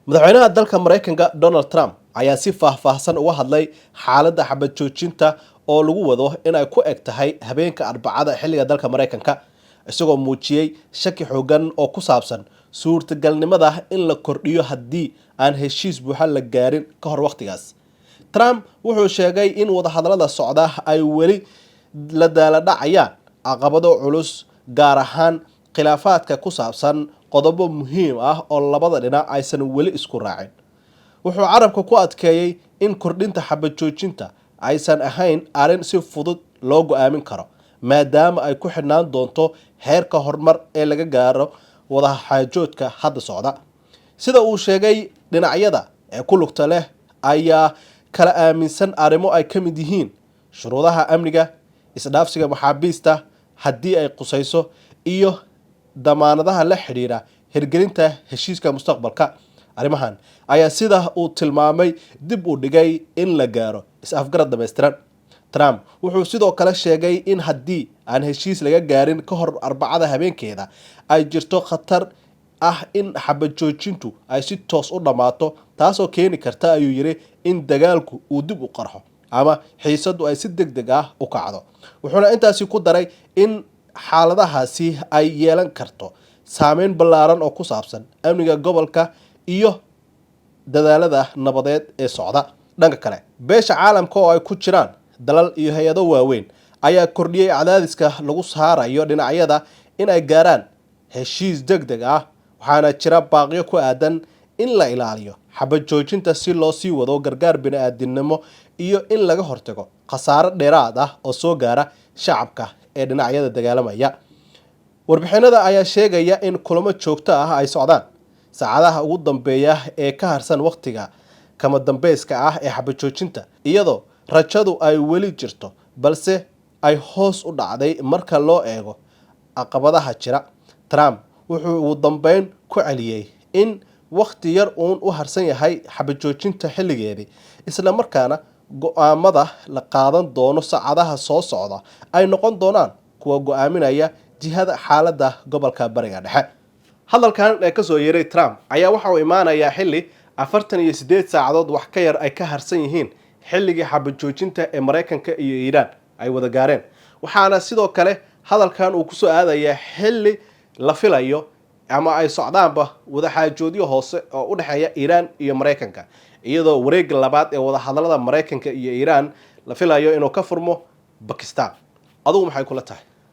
madaxweynaha dalka Mareykanka Donald Trump ayaa si faahfaahsan uga hadlay xaaladda xabad joojinta oo lagu wado in ay ku eg tahay habeenka Arbacada xilliga dalka Mareykanka isagoo muujiyay shaki xooggan oo ku saabsan suurtagalnimada in la kordhiyo haddii aan heshiis buuxa la gaarin ka hor waqtigaas. Trump wuxuu sheegay in wadahadallada socda ay weli la daaladhacayaan caqabado culus gaar ahaan khilaafaadka ku saabsan qodobo muhiim ah oo labada dhinac aysan weli isku raacin. Wuxuu carabka ku adkeeyay in kordhinta xabad joojinta aysan ahayn arrin si fudud loo go'aamin karo maadaama ay ku xidhnaan doonto heerka horumar ee laga gaaro wadaxaajoodka hadda socda. Sida uu sheegay, dhinacyada ee ku lugta leh ayaa kala aaminsan arrimo ay ka mid yihiin shuruudaha amniga, isdhaafsiga maxaabiista haddii ay qusayso, iyo damaanadaha la xiriira hirgelinta heshiiska mustaqbalka. Arrimahan ayaa sida uu tilmaamay dib u dhigay in la gaaro is-afgarad dhameystiran. Trump wuxuu sidoo kale sheegay in haddii aan heshiis laga gaarin ka hor Arbacada habeenkeeda ay jirto khatar ah in xabad joojintu ay si toos u dhamaato, taasoo keeni karta ayuu yiri in dagaalku uu dib u qarxo ama xiisadu ay si degdeg ah u kacdo. Wuxuuna intaasi ku daray in xaaladahaasi ay yeelan karto saameyn ballaaran oo ku saabsan amniga gobolka iyo dadaalada nabadeed ee socda. Dhanka kale, beesha caalamka oo ay ku jiraan dalal iyo hay'ado waaweyn ayaa kordhiyay cadaadiska lagu saarayo dhinacyada in ay gaaraan heshiis degdeg ah, waxaana jira baaqyo ku aadan in la ilaaliyo xabad joojinta si loo sii wado gargaar bini'aadantinimo iyo in laga hortago khasaare dheeraad ah oo soo gaara shacabka ee dhinacyada dagaalamaya. Warbixinada ayaa sheegaya in kulamo joogto ah ay socdaan saacadaha ugu dambeeya ee ka harsan waqtiga kama dambeyska ah ee xabad joojinta, iyadoo rajadu ay weli jirto balse ay hoos u dhacday marka loo eego caqabadaha jira. Trump wuxuu ugu dambeyn ku celiyay in waqti yar uun u harsan yahay xabad joojinta xilligeedii, isla markaana go'aamada la qaadan doono saacadaha soo socda ay noqon doonaan kuwa go'aaminaya jihada xaaladda gobolka Bariga Dhexe. Hadalkan ee ka soo yeeray Trump ayaa waxa uu imaanayaa xilli 48 saacadood wax ka yar ay ka harsan yihiin xilligii xabad joojinta ee Mareykanka iyo Iiraan ay wada gaareen. Waxaana sidoo kale hadalkan uu ku soo aadayaa xilli la filayo ama ay socdaanba wadaxaajoodyo hoose oo u dhexeeya Iiraan iyo Mareykanka, iyadoo wareegga labaad ee wadahadallada Mareykanka iyo Iiraan la filayo inuu ka furmo Pakistan. Adigu maxay kula tahay?